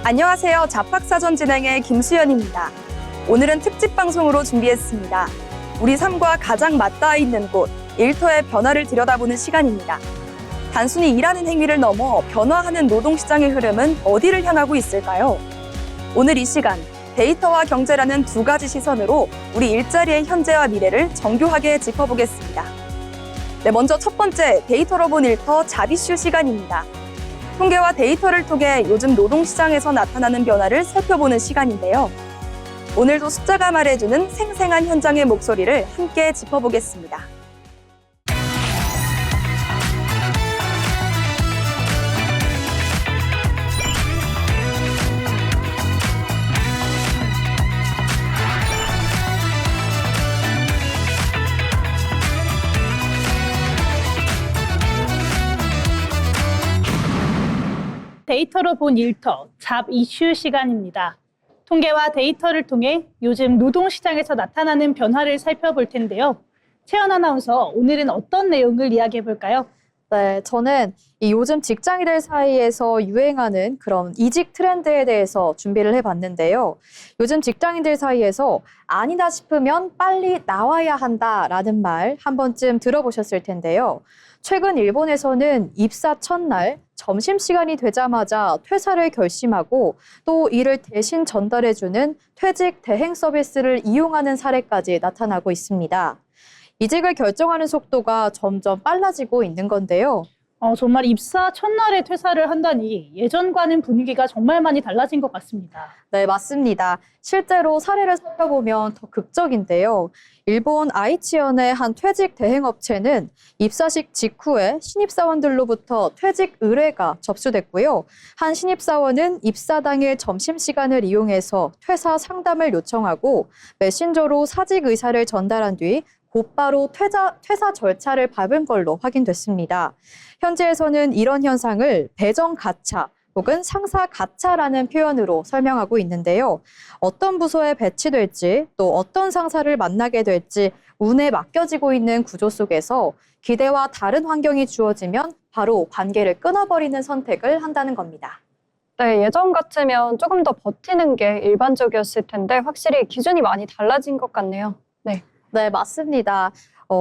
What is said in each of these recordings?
안녕하세요. 잡학사전 진행의 김수연입니다. 오늘은 특집 방송으로 준비했습니다. 우리 삶과 가장 맞닿아 있는 곳, 일터의 변화를 들여다보는 시간입니다. 단순히 일하는 행위를 넘어 변화하는 노동시장의 흐름은 어디를 향하고 있을까요? 오늘 이 시간, 데이터와 경제라는 두 가지 시선으로 우리 일자리의 현재와 미래를 정교하게 짚어보겠습니다. 네, 먼저 첫 번째, 데이터로 본 일터 잡이슈 시간입니다. 통계와 데이터를 통해 요즘 노동시장에서 나타나는 변화를 살펴보는 시간인데요. 오늘도 숫자가 말해주는 생생한 현장의 목소리를 함께 짚어보겠습니다. 데이터로 본 일터, 잡 이슈 시간입니다. 통계와 데이터를 통해 요즘 노동시장에서 나타나는 변화를 살펴볼 텐데요. 채연 아나운서, 오늘은 어떤 내용을 이야기해 볼까요? 네, 저는 이 요즘 직장인들 사이에서 유행하는 그런 이직 트렌드에 대해서 준비를 해봤는데요. 요즘 직장인들 사이에서 아니다 싶으면 빨리 나와야 한다라는 말 한 번쯤 들어보셨을 텐데요. 최근 일본에서는 입사 첫날 점심시간이 되자마자 퇴사를 결심하고 또 이를 대신 전달해주는 퇴직 대행 서비스를 이용하는 사례까지 나타나고 있습니다. 이직을 결정하는 속도가 점점 빨라지고 있는 건데요. 정말 입사 첫날에 퇴사를 한다니 예전과는 분위기가 정말 많이 달라진 것 같습니다. 네, 맞습니다. 실제로 사례를 살펴보면 더 극적인데요. 일본 아이치현의 한 퇴직 대행업체는 입사식 직후에 신입사원들로부터 퇴직 의뢰가 접수됐고요. 한 신입사원은 입사 당일 점심시간을 이용해서 퇴사 상담을 요청하고 메신저로 사직 의사를 전달한 뒤 곧바로 퇴사 절차를 밟은 걸로 확인됐습니다. 현지에서는 이런 현상을 배정 가차 혹은 상사 가차라는 표현으로 설명하고 있는데요. 어떤 부서에 배치될지 또 어떤 상사를 만나게 될지 운에 맡겨지고 있는 구조 속에서 기대와 다른 환경이 주어지면 바로 관계를 끊어버리는 선택을 한다는 겁니다. 네, 예전 같으면 조금 더 버티는 게 일반적이었을 텐데 확실히 기준이 많이 달라진 것 같네요. 네, 맞습니다.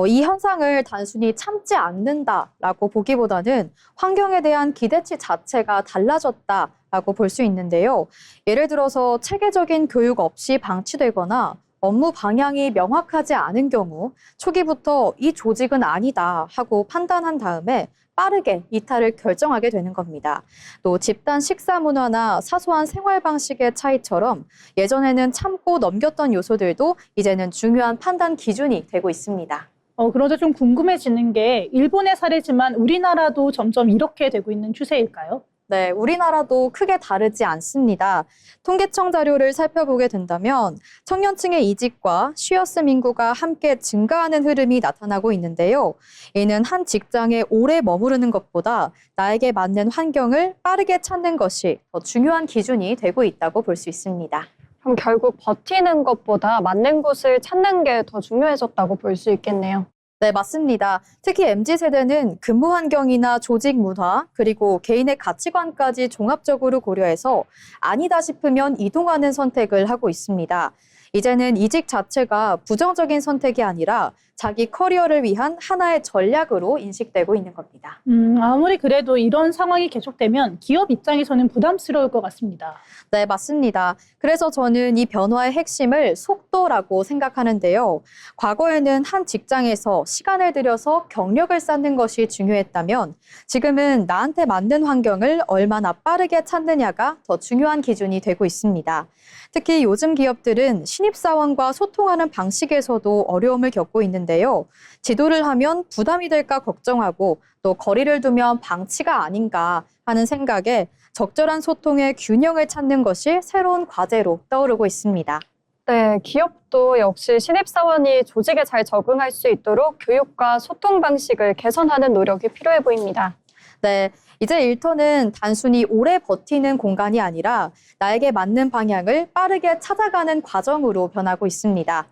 이 현상을 단순히 참지 않는다라고 보기보다는 환경에 대한 기대치 자체가 달라졌다라고 볼 수 있는데요. 예를 들어서 체계적인 교육 없이 방치되거나 업무 방향이 명확하지 않은 경우 초기부터 이 조직은 아니다 하고 판단한 다음에 빠르게 이탈을 결정하게 되는 겁니다. 또 집단 식사 문화나 사소한 생활 방식의 차이처럼 예전에는 참고 넘겼던 요소들도 이제는 중요한 판단 기준이 되고 있습니다. 그런데 좀 궁금해지는 게 일본의 사례지만 우리나라도 점점 이렇게 되고 있는 추세일까요? 네, 우리나라도 크게 다르지 않습니다. 통계청 자료를 살펴보게 된다면 청년층의 이직과 쉬어씀 인구가 함께 증가하는 흐름이 나타나고 있는데요. 이는 한 직장에 오래 머무르는 것보다 나에게 맞는 환경을 빠르게 찾는 것이 더 중요한 기준이 되고 있다고 볼 수 있습니다. 그럼 결국 버티는 것보다 맞는 곳을 찾는 게 더 중요해졌다고 볼 수 있겠네요. 네, 맞습니다. 특히 MZ세대는 근무 환경이나 조직 문화, 그리고 개인의 가치관까지 종합적으로 고려해서 아니다 싶으면 이동하는 선택을 하고 있습니다. 이제는 이직 자체가 부정적인 선택이 아니라 자기 커리어를 위한 하나의 전략으로 인식되고 있는 겁니다. 아무리 그래도 이런 상황이 계속되면 기업 입장에서는 부담스러울 것 같습니다. 네, 맞습니다. 그래서 저는 이 변화의 핵심을 속도라고 생각하는데요. 과거에는 한 직장에서 시간을 들여서 경력을 쌓는 것이 중요했다면 지금은 나한테 맞는 환경을 얼마나 빠르게 찾느냐가 더 중요한 기준이 되고 있습니다. 특히 요즘 기업들은 신입사원과 소통하는 방식에서도 어려움을 겪고 있는데요. 지도를 하면 부담이 될까 걱정하고 또 거리를 두면 방치가 아닌가 하는 생각에 적절한 소통의 균형을 찾는 것이 새로운 과제로 떠오르고 있습니다. 네, 기업도 역시 신입사원이 조직에 잘 적응할 수 있도록 교육과 소통 방식을 개선하는 노력이 필요해 보입니다. 네, 이제 일터는 단순히 오래 버티는 공간이 아니라 나에게 맞는 방향을 빠르게 찾아가는 과정으로 변하고 있습니다.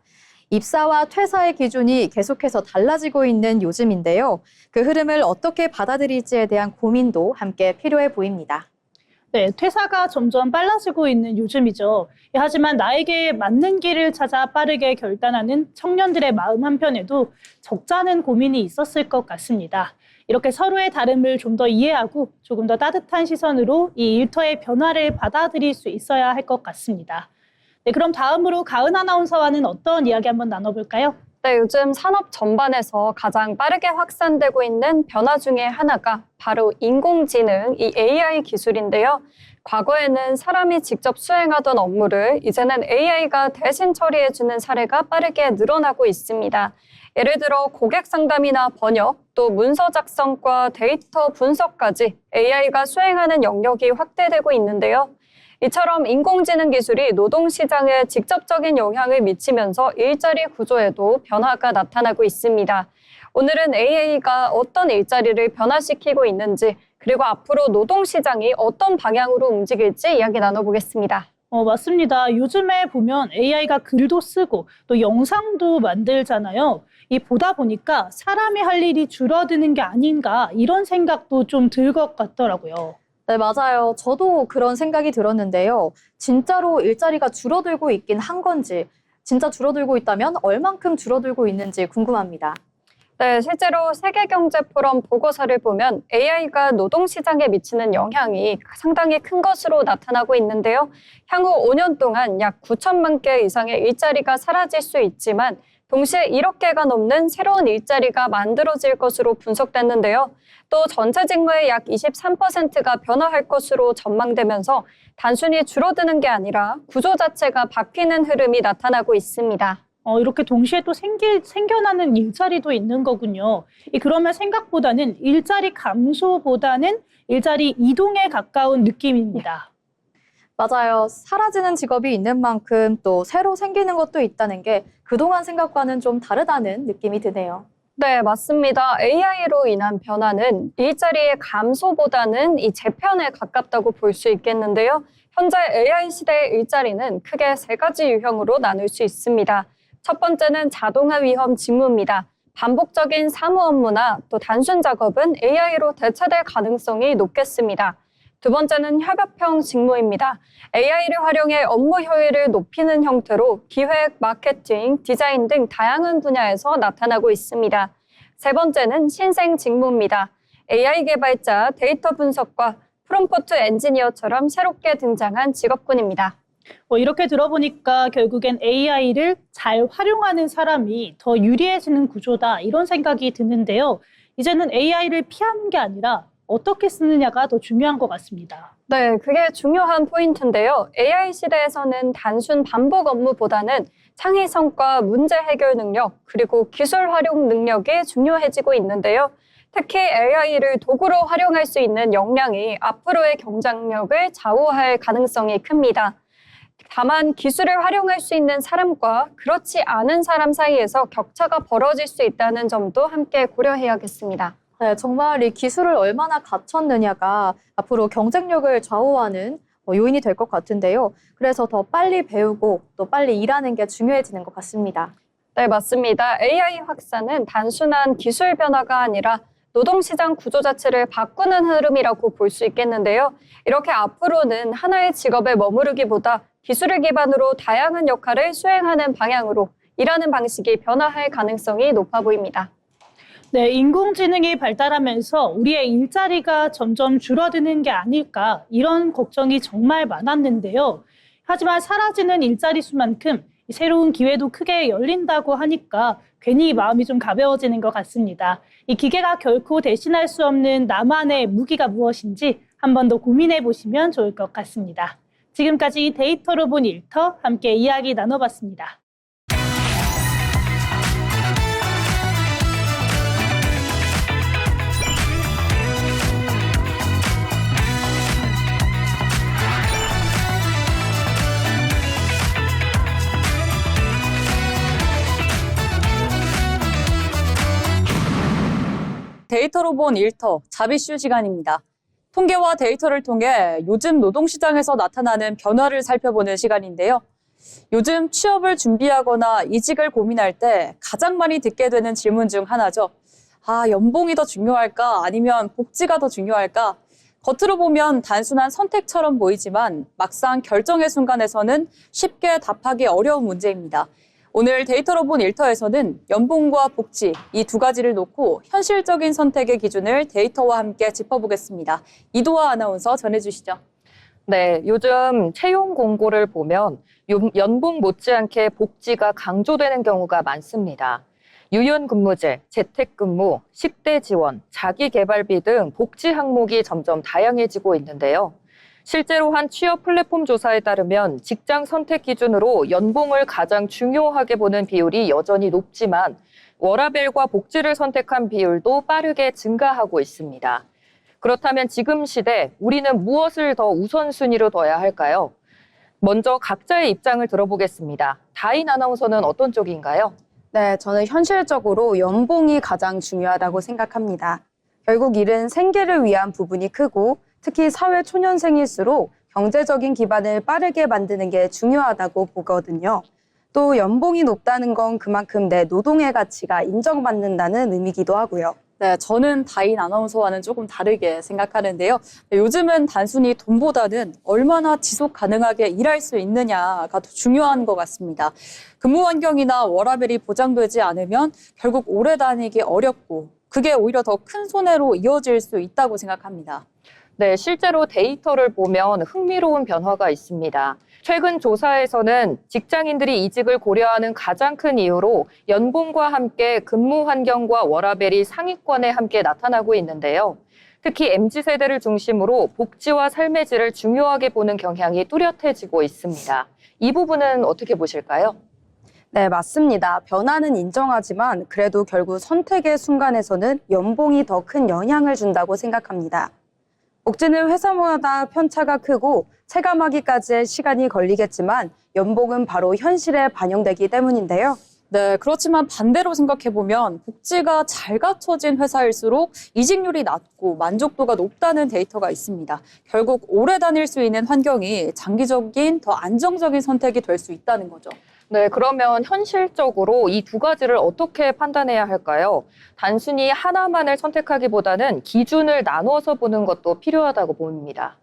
입사와 퇴사의 기준이 계속해서 달라지고 있는 요즘인데요. 그 흐름을 어떻게 받아들일지에 대한 고민도 함께 필요해 보입니다. 네, 퇴사가 점점 빨라지고 있는 요즘이죠. 하지만 나에게 맞는 길을 찾아 빠르게 결단하는 청년들의 마음 한편에도 적잖은 고민이 있었을 것 같습니다. 이렇게 서로의 다름을 좀 더 이해하고 조금 더 따뜻한 시선으로 이 일터의 변화를 받아들일 수 있어야 할 것 같습니다. 네, 그럼 다음으로 가은 아나운서와는 어떤 이야기 한번 나눠볼까요? 네, 요즘 산업 전반에서 가장 빠르게 확산되고 있는 변화 중에 하나가 바로 인공지능, 이 AI 기술인데요. 과거에는 사람이 직접 수행하던 업무를 이제는 AI가 대신 처리해주는 사례가 빠르게 늘어나고 있습니다. 예를 들어 고객 상담이나 번역, 또 문서 작성과 데이터 분석까지 AI가 수행하는 영역이 확대되고 있는데요. 이처럼 인공지능 기술이 노동시장에 직접적인 영향을 미치면서 일자리 구조에도 변화가 나타나고 있습니다. 오늘은 AI가 어떤 일자리를 변화시키고 있는지, 그리고 앞으로 노동시장이 어떤 방향으로 움직일지 이야기 나눠보겠습니다. 맞습니다. 요즘에 보면 AI가 글도 쓰고 또 영상도 만들잖아요. 이 보다 보니까 사람이 할 일이 줄어드는 게 아닌가 이런 생각도 좀 들 것 같더라고요. 네, 맞아요. 저도 그런 생각이 들었는데요. 진짜로 일자리가 줄어들고 있긴 한 건지, 진짜 줄어들고 있다면 얼만큼 줄어들고 있는지 궁금합니다. 네, 실제로 세계경제포럼 보고서를 보면 AI가 노동시장에 미치는 영향이 상당히 큰 것으로 나타나고 있는데요. 향후 5년 동안 약 9천만 개 이상의 일자리가 사라질 수 있지만 동시에 1억 개가 넘는 새로운 일자리가 만들어질 것으로 분석됐는데요. 또 전체 직무의 약 23%가 변화할 것으로 전망되면서 단순히 줄어드는 게 아니라 구조 자체가 바뀌는 흐름이 나타나고 있습니다. 이렇게 동시에 또 생겨나는 일자리도 있는 거군요. 그러면 생각보다는 일자리 감소보다는 일자리 이동에 가까운 느낌입니다. 맞아요. 사라지는 직업이 있는 만큼 또 새로 생기는 것도 있다는 게 그동안 생각과는 좀 다르다는 느낌이 드네요. 네, 맞습니다. AI로 인한 변화는 일자리의 감소보다는 이 재편에 가깝다고 볼 수 있겠는데요. 현재 AI 시대의 일자리는 크게 세 가지 유형으로 나눌 수 있습니다. 첫 번째는 자동화 위험 직무입니다. 반복적인 사무 업무나 또 단순 작업은 AI로 대체될 가능성이 높겠습니다. 두 번째는 협업형 직무입니다. AI를 활용해 업무 효율을 높이는 형태로 기획, 마케팅, 디자인 등 다양한 분야에서 나타나고 있습니다. 세 번째는 신생 직무입니다. AI 개발자, 데이터 분석과 프롬프트 엔지니어처럼 새롭게 등장한 직업군입니다. 이렇게 들어보니까 결국엔 AI를 잘 활용하는 사람이 더 유리해지는 구조다 이런 생각이 드는데요. 이제는 AI를 피하는 게 아니라 어떻게 쓰느냐가 더 중요한 것 같습니다. 네, 그게 중요한 포인트인데요. AI 시대에서는 단순 반복 업무보다는 창의성과 문제 해결 능력, 그리고 기술 활용 능력이 중요해지고 있는데요. 특히 AI를 도구로 활용할 수 있는 역량이 앞으로의 경쟁력을 좌우할 가능성이 큽니다. 다만 기술을 활용할 수 있는 사람과 그렇지 않은 사람 사이에서 격차가 벌어질 수 있다는 점도 함께 고려해야겠습니다. 네, 정말 이 기술을 얼마나 갖췄느냐가 앞으로 경쟁력을 좌우하는 요인이 될 것 같은데요. 그래서 더 빨리 배우고 또 빨리 일하는 게 중요해지는 것 같습니다. 네, 맞습니다. AI 확산은 단순한 기술 변화가 아니라 노동시장 구조 자체를 바꾸는 흐름이라고 볼 수 있겠는데요. 이렇게 앞으로는 하나의 직업에 머무르기보다 기술을 기반으로 다양한 역할을 수행하는 방향으로 일하는 방식이 변화할 가능성이 높아 보입니다. 네, 인공지능이 발달하면서 우리의 일자리가 점점 줄어드는 게 아닐까 이런 걱정이 정말 많았는데요. 하지만 사라지는 일자리 수만큼 새로운 기회도 크게 열린다고 하니까 괜히 마음이 좀 가벼워지는 것 같습니다. 이 기계가 결코 대신할 수 없는 나만의 무기가 무엇인지 한 번 더 고민해 보시면 좋을 것 같습니다. 지금까지 데이터로 본 일터 함께 이야기 나눠봤습니다. 데이터로 본 일터 잡이슈 시간입니다. 통계와 데이터를 통해 요즘 노동시장에서 나타나는 변화를 살펴보는 시간인데요. 요즘 취업을 준비하거나 이직을 고민할 때 가장 많이 듣게 되는 질문 중 하나죠. 연봉이 더 중요할까? 아니면 복지가 더 중요할까? 겉으로 보면 단순한 선택처럼 보이지만 막상 결정의 순간에서는 쉽게 답하기 어려운 문제입니다. 오늘 데이터로 본 일터에서는 연봉과 복지 이 두 가지를 놓고 현실적인 선택의 기준을 데이터와 함께 짚어보겠습니다. 이도아 아나운서 전해주시죠. 네, 요즘 채용 공고를 보면 연봉 못지않게 복지가 강조되는 경우가 많습니다. 유연근무제, 재택근무, 10대 지원, 자기개발비 등 복지 항목이 점점 다양해지고 있는데요. 실제로 한 취업 플랫폼 조사에 따르면 직장 선택 기준으로 연봉을 가장 중요하게 보는 비율이 여전히 높지만 워라밸과 복지를 선택한 비율도 빠르게 증가하고 있습니다. 그렇다면 지금 시대 우리는 무엇을 더 우선순위로 둬야 할까요? 먼저 각자의 입장을 들어보겠습니다. 다인 아나운서는 어떤 쪽인가요? 네, 저는 현실적으로 연봉이 가장 중요하다고 생각합니다. 결국 일은 생계를 위한 부분이 크고 특히 사회 초년생일수록 경제적인 기반을 빠르게 만드는 게 중요하다고 보거든요. 또 연봉이 높다는 건 그만큼 내 노동의 가치가 인정받는다는 의미이기도 하고요. 네, 저는 다인 아나운서와는 조금 다르게 생각하는데요. 요즘은 단순히 돈보다는 얼마나 지속 가능하게 일할 수 있느냐가 더 중요한 것 같습니다. 근무 환경이나 워라밸이 보장되지 않으면 결국 오래 다니기 어렵고 그게 오히려 더 큰 손해로 이어질 수 있다고 생각합니다. 네, 실제로 데이터를 보면 흥미로운 변화가 있습니다. 최근 조사에서는 직장인들이 이직을 고려하는 가장 큰 이유로 연봉과 함께 근무 환경과 워라밸이 상위권에 함께 나타나고 있는데요. 특히 MZ세대를 중심으로 복지와 삶의 질을 중요하게 보는 경향이 뚜렷해지고 있습니다. 이 부분은 어떻게 보실까요? 네, 맞습니다. 변화는 인정하지만 그래도 결국 선택의 순간에서는 연봉이 더 큰 영향을 준다고 생각합니다. 복지는 회사마다 편차가 크고 체감하기까지의 시간이 걸리겠지만 연봉은 바로 현실에 반영되기 때문인데요. 네, 그렇지만 반대로 생각해보면 복지가 잘 갖춰진 회사일수록 이직률이 낮고 만족도가 높다는 데이터가 있습니다. 결국 오래 다닐 수 있는 환경이 장기적인 더 안정적인 선택이 될 수 있다는 거죠. 네, 그러면 현실적으로 이 두 가지를 어떻게 판단해야 할까요? 단순히 하나만을 선택하기보다는 기준을 나눠서 보는 것도 필요하다고 봅니다.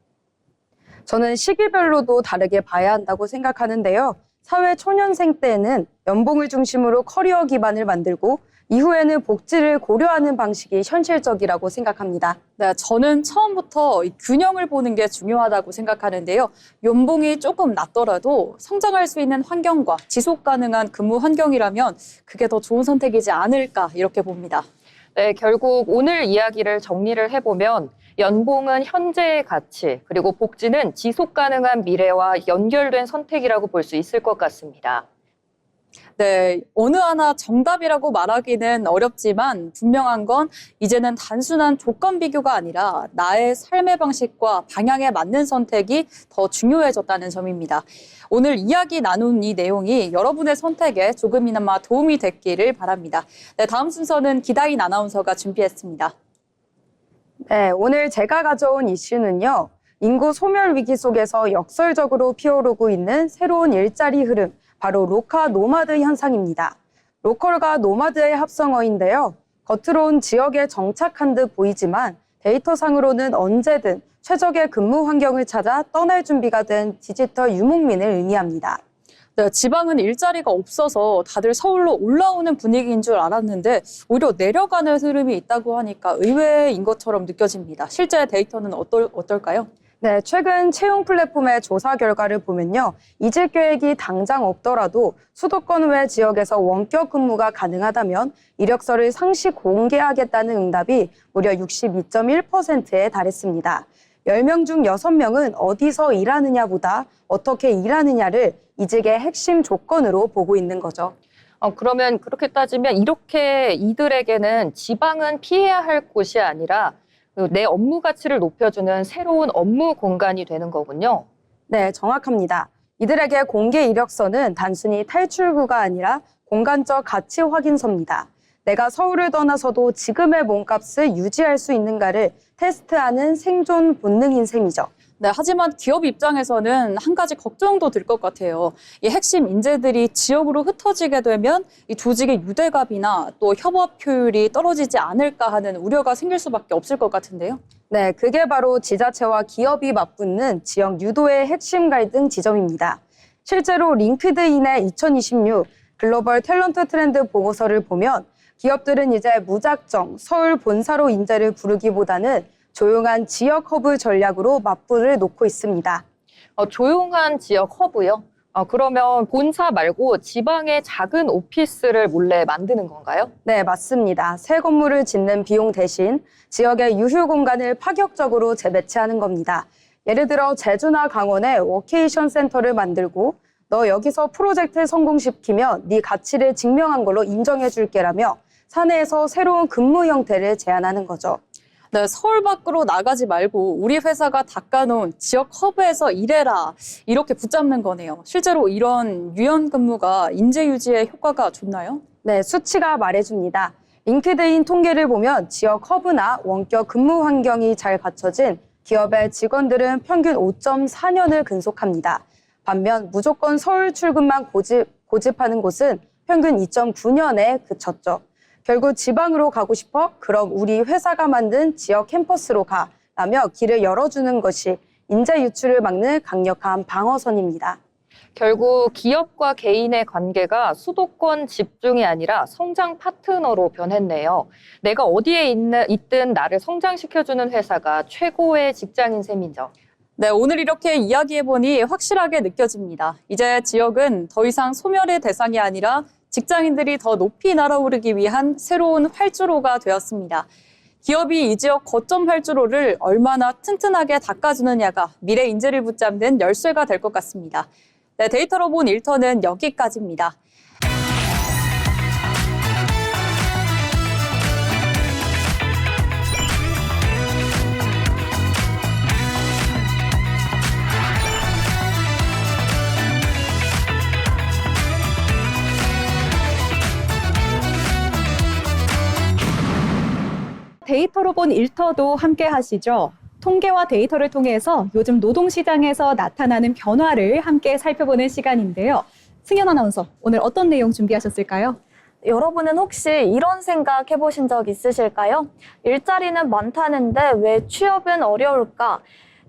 저는 시기별로도 다르게 봐야 한다고 생각하는데요. 사회 초년생 때는 연봉을 중심으로 커리어 기반을 만들고 이후에는 복지를 고려하는 방식이 현실적이라고 생각합니다. 네, 저는 처음부터 이 균형을 보는 게 중요하다고 생각하는데요. 연봉이 조금 낮더라도 성장할 수 있는 환경과 지속 가능한 근무 환경이라면 그게 더 좋은 선택이지 않을까 이렇게 봅니다. 네, 결국 오늘 이야기를 정리를 해보면 연봉은 현재의 가치, 그리고 복지는 지속 가능한 미래와 연결된 선택이라고 볼 수 있을 것 같습니다. 네, 어느 하나 정답이라고 말하기는 어렵지만 분명한 건 이제는 단순한 조건 비교가 아니라 나의 삶의 방식과 방향에 맞는 선택이 더 중요해졌다는 점입니다. 오늘 이야기 나눈 이 내용이 여러분의 선택에 조금이나마 도움이 됐기를 바랍니다. 네, 다음 순서는 기다인 아나운서가 준비했습니다. 네, 오늘 제가 가져온 이슈는요. 인구 소멸 위기 속에서 역설적으로 피어오르고 있는 새로운 일자리 흐름, 바로 로카 노마드 현상입니다. 로컬과 노마드의 합성어인데요. 겉으론 지역에 정착한 듯 보이지만 데이터상으로는 언제든 최적의 근무 환경을 찾아 떠날 준비가 된 디지털 유목민을 의미합니다. 네, 지방은 일자리가 없어서 다들 서울로 올라오는 분위기인 줄 알았는데 오히려 내려가는 흐름이 있다고 하니까 의외인 것처럼 느껴집니다. 실제 데이터는 어떨까요? 네, 최근 채용 플랫폼의 조사 결과를 보면요. 이직 계획이 당장 없더라도 수도권 외 지역에서 원격 근무가 가능하다면 이력서를 상시 공개하겠다는 응답이 무려 62.1%에 달했습니다. 10명 중 6명은 어디서 일하느냐보다 어떻게 일하느냐를 이직의 핵심 조건으로 보고 있는 거죠. 그러면 그렇게 따지면 이렇게 이들에게는 지방은 피해야 할 곳이 아니라 내 업무 가치를 높여주는 새로운 업무 공간이 되는 거군요. 네, 정확합니다. 이들에게 공개 이력서는 단순히 탈출구가 아니라 공간적 가치 확인서입니다. 내가 서울을 떠나서도 지금의 몸값을 유지할 수 있는가를 테스트하는 생존 본능인 셈이죠. 네, 하지만 기업 입장에서는 한 가지 걱정도 들 것 같아요. 이 핵심 인재들이 지역으로 흩어지게 되면 이 조직의 유대감이나 또 협업 효율이 떨어지지 않을까 하는 우려가 생길 수밖에 없을 것 같은데요. 네, 그게 바로 지자체와 기업이 맞붙는 지역 유도의 핵심 갈등 지점입니다. 실제로 링크드인의 2026 글로벌 탤런트 트렌드 보고서를 보면 기업들은 이제 무작정 서울 본사로 인재를 부르기보다는 조용한 지역 허브 전략으로 맞불을 놓고 있습니다. 조용한 지역 허브요? 그러면 본사 말고 지방의 작은 오피스를 몰래 만드는 건가요? 네, 맞습니다. 새 건물을 짓는 비용 대신 지역의 유휴 공간을 파격적으로 재배치하는 겁니다. 예를 들어 제주나 강원에 워케이션 센터를 만들고 너 여기서 프로젝트 성공시키면 네 가치를 증명한 걸로 인정해 줄게라며 사내에서 새로운 근무 형태를 제안하는 거죠. 네, 서울 밖으로 나가지 말고 우리 회사가 닦아놓은 지역 허브에서 일해라 이렇게 붙잡는 거네요. 실제로 이런 유연 근무가 인재 유지에 효과가 좋나요? 네, 수치가 말해줍니다. 링크드인 통계를 보면 지역 허브나 원격 근무 환경이 잘 갖춰진 기업의 직원들은 평균 5.4년을 근속합니다. 반면 무조건 서울 출근만 고집하는 곳은 평균 2.9년에 그쳤죠. 결국 지방으로 가고 싶어? 그럼 우리 회사가 만든 지역 캠퍼스로 가. 라며 길을 열어주는 것이 인재 유출을 막는 강력한 방어선입니다. 결국 기업과 개인의 관계가 수도권 집중이 아니라 성장 파트너로 변했네요. 내가 어디에 있든 나를 성장시켜주는 회사가 최고의 직장인 셈이죠. 네, 오늘 이렇게 이야기해보니 확실하게 느껴집니다. 이제 지역은 더 이상 소멸의 대상이 아니라 직장인들이 더 높이 날아오르기 위한 새로운 활주로가 되었습니다. 기업이 이 지역 거점 활주로를 얼마나 튼튼하게 닦아주느냐가 미래 인재를 붙잡는 열쇠가 될 것 같습니다. 네, 데이터로 본 일터는 여기까지입니다. 데이터로 본 일터도 함께 하시죠. 통계와 데이터를 통해서 요즘 노동시장에서 나타나는 변화를 함께 살펴보는 시간인데요. 승현 아나운서, 오늘 어떤 내용 준비하셨을까요? 여러분은 혹시 이런 생각 해보신 적 있으실까요? 일자리는 많다는데 왜 취업은 어려울까?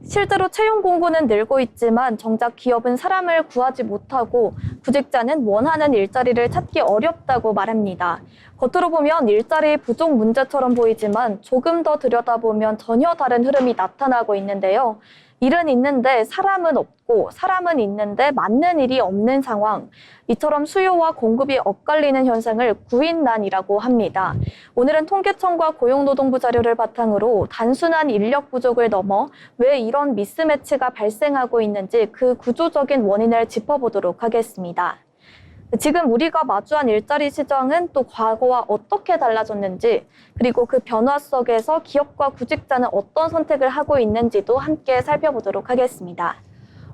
실제로 채용 공고는 늘고 있지만 정작 기업은 사람을 구하지 못하고 구직자는 원하는 일자리를 찾기 어렵다고 말합니다. 겉으로 보면 일자리 부족 문제처럼 보이지만 조금 더 들여다보면 전혀 다른 흐름이 나타나고 있는데요. 일은 있는데 사람은 없고 사람은 있는데 맞는 일이 없는 상황. 이처럼 수요와 공급이 엇갈리는 현상을 구인난이라고 합니다. 오늘은 통계청과 고용노동부 자료를 바탕으로 단순한 인력 부족을 넘어 왜 이런 미스매치가 발생하고 있는지 그 구조적인 원인을 짚어보도록 하겠습니다. 지금 우리가 마주한 일자리 시장은 또 과거와 어떻게 달라졌는지, 그리고 그 변화 속에서 기업과 구직자는 어떤 선택을 하고 있는지도 함께 살펴보도록 하겠습니다.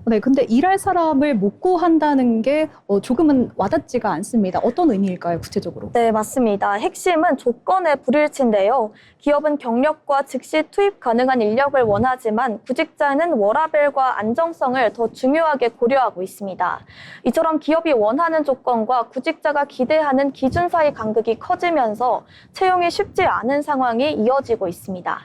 네, 근데 일할 사람을 못 구한다는 게 조금은 와닿지가 않습니다. 어떤 의미일까요, 구체적으로? 네, 맞습니다. 핵심은 조건의 불일치인데요. 기업은 경력과 즉시 투입 가능한 인력을 원하지만 구직자는 워라밸과 안정성을 더 중요하게 고려하고 있습니다. 이처럼 기업이 원하는 조건과 구직자가 기대하는 기준 사이 간극이 커지면서 채용이 쉽지 않은 상황이 이어지고 있습니다.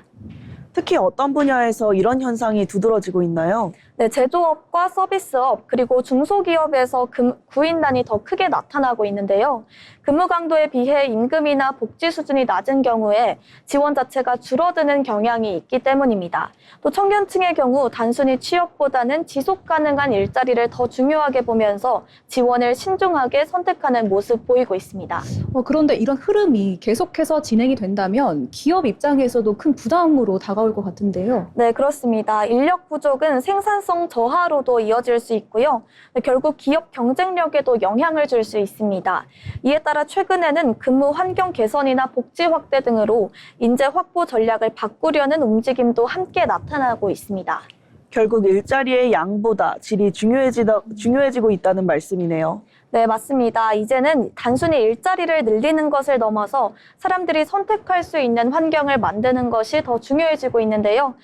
특히 어떤 분야에서 이런 현상이 두드러지고 있나요? 네, 제조업과 서비스업 그리고 중소기업에서 구인난이 더 크게 나타나고 있는데요. 근무 강도에 비해 임금이나 복지 수준이 낮은 경우에 지원 자체가 줄어드는 경향이 있기 때문입니다. 또 청년층의 경우 단순히 취업보다는 지속 가능한 일자리를 더 중요하게 보면서 지원을 신중하게 선택하는 모습 보이고 있습니다. 그런데 이런 흐름이 계속해서 진행이 된다면 기업 입장에서도 큰 부담으로 다가올 것 같은데요. 네, 그렇습니다. 인력 부족은 생산성 저하로도 이어질 수 있고요. 결국 기업 경쟁력에도 영향을 줄 수 있습니다. 이에 따라 최근에는 근무 환경 개선이나 복지 확대 등으로 인재 확보 전략을 바꾸려는 움직임도 함께 나타나고 있습니다. 결국 일자리의 양보다 질이 중요해지고 있다는 말씀이네요. 네, 맞습니다. 이제는 단순히 일자리를 늘리는 것을 넘어서 사람들이 선택할 수 있는 환경을 만드는 것이 더 중요해지고 있는데요.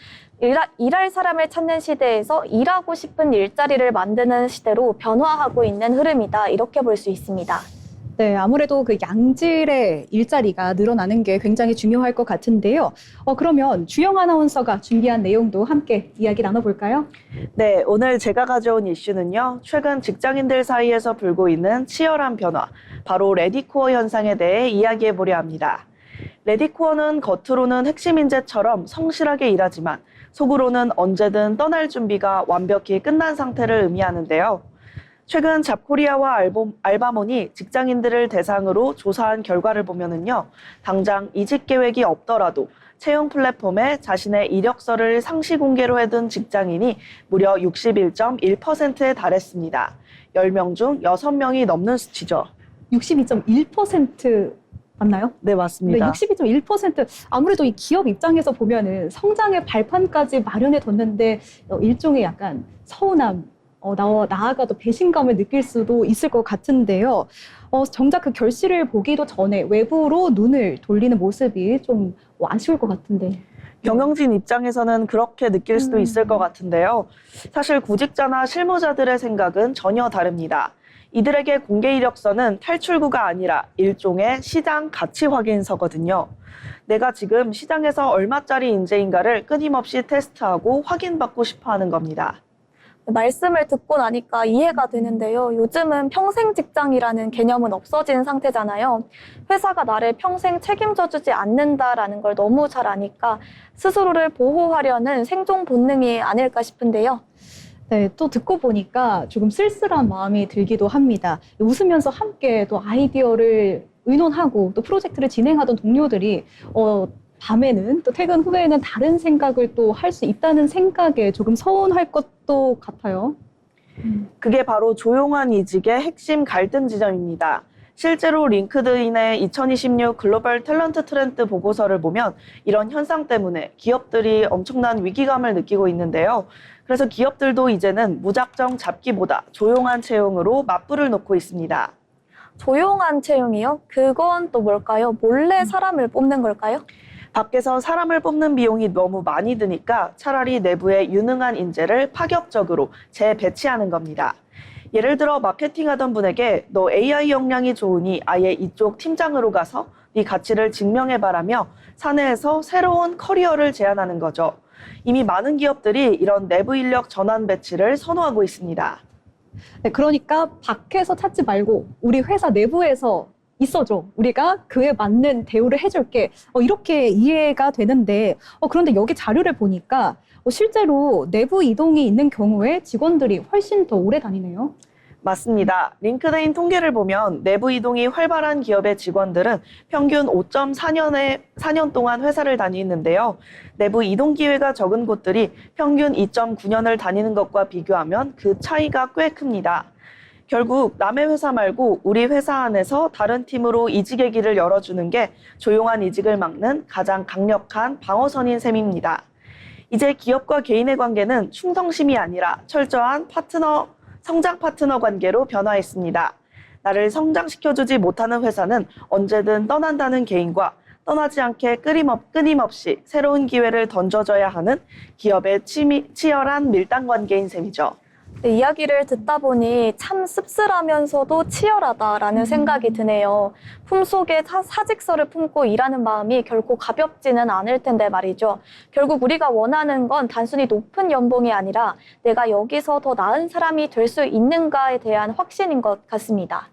일할 사람을 찾는 시대에서 일하고 싶은 일자리를 만드는 시대로 변화하고 있는 흐름이다. 이렇게 볼 수 있습니다. 네, 아무래도 그 양질의 일자리가 늘어나는 게 굉장히 중요할 것 같은데요. 그러면 주영 아나운서가 준비한 내용도 함께 이야기 나눠볼까요? 네, 오늘 제가 가져온 이슈는요. 최근 직장인들 사이에서 불고 있는 치열한 변화, 바로 레디코어 현상에 대해 이야기해 보려 합니다. 레디코어는 겉으로는 핵심 인재처럼 성실하게 일하지만 속으로는 언제든 떠날 준비가 완벽히 끝난 상태를 의미하는데요. 최근 잡코리아와 알바몬이 직장인들을 대상으로 조사한 결과를 보면은요, 당장 이직 계획이 없더라도 채용 플랫폼에 자신의 이력서를 상시 공개로 해둔 직장인이 무려 61.1%에 달했습니다. 10명 중 6명이 넘는 수치죠. 62.1% 맞나요? 네, 맞습니다. 네, 62.1% 아무래도 이 기업 입장에서 보면은 성장의 발판까지 마련해 뒀는데 일종의 약간 서운함, 나아가도 배신감을 느낄 수도 있을 것 같은데요. 정작 그 결실을 보기도 전에 외부로 눈을 돌리는 모습이 좀 아쉬울 것 같은데. 경영진 입장에서는 그렇게 느낄 수도 있을 것 같은데요. 사실 구직자나 실무자들의 생각은 전혀 다릅니다. 이들에게 공개 이력서는 탈출구가 아니라 일종의 시장 가치 확인서거든요. 내가 지금 시장에서 얼마짜리 인재인가를 끊임없이 테스트하고 확인받고 싶어 하는 겁니다. 말씀을 듣고 나니까 이해가 되는데요. 요즘은 평생 직장이라는 개념은 없어진 상태잖아요. 회사가 나를 평생 책임져 주지 않는다라는 걸 너무 잘 아니까 스스로를 보호하려는 생존 본능이 아닐까 싶은데요. 네, 또 듣고 보니까 조금 쓸쓸한 마음이 들기도 합니다. 웃으면서 함께 또 아이디어를 의논하고 또 프로젝트를 진행하던 동료들이 밤에는 또 퇴근 후에는 다른 생각을 또 할 수 있다는 생각에 조금 서운할 것도 같아요. 그게 바로 조용한 이직의 핵심 갈등 지점입니다. 실제로 링크드인의 2026 글로벌 탤런트 트렌드 보고서를 보면 이런 현상 때문에 기업들이 엄청난 위기감을 느끼고 있는데요. 그래서 기업들도 이제는 무작정 잡기보다 조용한 채용으로 맞불을 놓고 있습니다. 조용한 채용이요? 그건 또 뭘까요? 몰래 사람을 뽑는 걸까요? 밖에서 사람을 뽑는 비용이 너무 많이 드니까 차라리 내부에 유능한 인재를 파격적으로 재배치하는 겁니다. 예를 들어 마케팅하던 분에게 너 AI 역량이 좋으니 아예 이쪽 팀장으로 가서 네 가치를 증명해봐라며 사내에서 새로운 커리어를 제안하는 거죠. 이미 많은 기업들이 이런 내부 인력 전환 배치를 선호하고 있습니다. 네, 그러니까 밖에서 찾지 말고 우리 회사 내부에서 있어줘. 우리가 그에 맞는 대우를 해줄게. 이렇게 이해가 되는데 그런데 여기 자료를 보니까 실제로 내부 이동이 있는 경우에 직원들이 훨씬 더 오래 다니네요. 맞습니다. 링크드인 통계를 보면 내부 이동이 활발한 기업의 직원들은 평균 5.4년 동안 회사를 다니는데요. 내부 이동 기회가 적은 곳들이 평균 2.9년을 다니는 것과 비교하면 그 차이가 꽤 큽니다. 결국 남의 회사 말고 우리 회사 안에서 다른 팀으로 이직의 길을 열어주는 게 조용한 이직을 막는 가장 강력한 방어선인 셈입니다. 이제 기업과 개인의 관계는 충성심이 아니라 철저한 성장 파트너 관계로 변화했습니다. 나를 성장시켜주지 못하는 회사는 언제든 떠난다는 개인과 떠나지 않게 끊임없이 새로운 기회를 던져줘야 하는 기업의 치열한 밀당 관계인 셈이죠. 네, 이야기를 듣다 보니 참 씁쓸하면서도 치열하다라는 생각이 드네요. 품속에 사직서를 품고 일하는 마음이 결코 가볍지는 않을 텐데 말이죠. 결국 우리가 원하는 건 단순히 높은 연봉이 아니라 내가 여기서 더 나은 사람이 될 수 있는가에 대한 확신인 것 같습니다.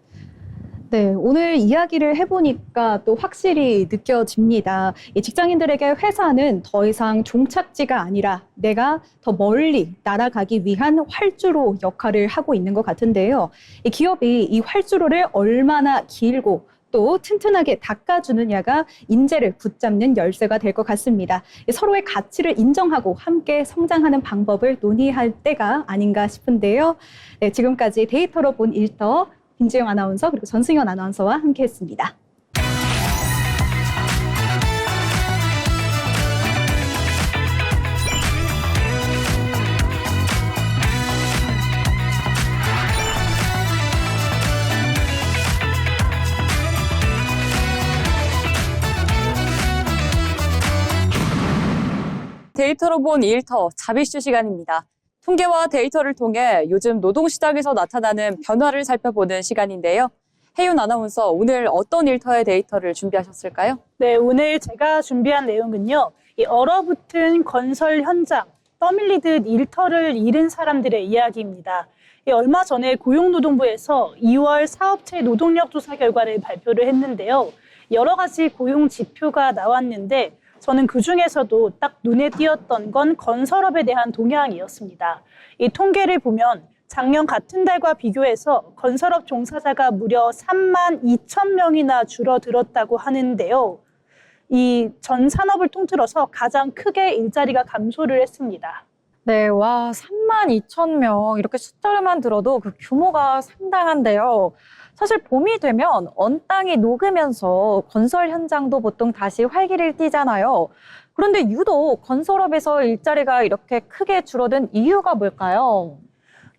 네, 오늘 이야기를 해보니까 또 확실히 느껴집니다. 이 직장인들에게 회사는 더 이상 종착지가 아니라 내가 더 멀리 날아가기 위한 활주로 역할을 하고 있는 것 같은데요. 이 기업이 이 활주로를 얼마나 길고 또 튼튼하게 닦아주느냐가 인재를 붙잡는 열쇠가 될 것 같습니다. 서로의 가치를 인정하고 함께 성장하는 방법을 논의할 때가 아닌가 싶은데요. 네, 지금까지 데이터로 본 일터 김지영 아나운서 그리고 전승현 아나운서와 함께했습니다. 데이터로 본 일터 잡이슈 시간입니다. 통계와 데이터를 통해 요즘 노동시장에서 나타나는 변화를 살펴보는 시간인데요. 혜윤 아나운서, 오늘 어떤 일터의 데이터를 준비하셨을까요? 네, 오늘 제가 준비한 내용은요. 이 얼어붙은 건설 현장, 떠밀리듯 일터를 잃은 사람들의 이야기입니다. 얼마 전에 고용노동부에서 2월 사업체 노동력 조사 결과를 발표를 했는데요. 여러 가지 고용 지표가 나왔는데 저는 그중에서도 딱 눈에 띄었던 건 건설업에 대한 동향이었습니다. 이 통계를 보면 작년 같은 달과 비교해서 건설업 종사자가 무려 3만 2천 명이나 줄어들었다고 하는데요. 이 전 산업을 통틀어서 가장 크게 일자리가 감소를 했습니다. 네, 와, 3만 2천 명. 이렇게 숫자를만 들어도 그 규모가 상당한데요. 사실 봄이 되면 언 땅이 녹으면서 건설 현장도 보통 다시 활기를 띠잖아요. 그런데 유독 건설업에서 일자리가 이렇게 크게 줄어든 이유가 뭘까요?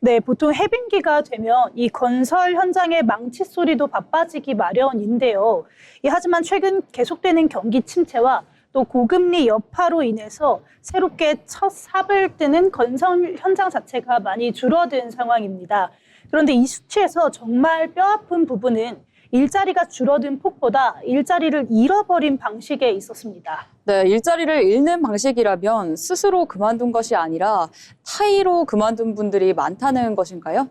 네, 보통 해빙기가 되면 이 건설 현장의 망치 소리도 바빠지기 마련인데요. 하지만 최근 계속되는 경기 침체와 또 고금리 여파로 인해서 새롭게 첫 삽을 뜨는 건설 현장 자체가 많이 줄어든 상황입니다. 그런데 이 수치에서 정말 뼈아픈 부분은 일자리가 줄어든 폭보다 일자리를 잃어버린 방식에 있었습니다. 네, 일자리를 잃는 방식이라면 스스로 그만둔 것이 아니라 타의로 그만둔 분들이 많다는 것인가요?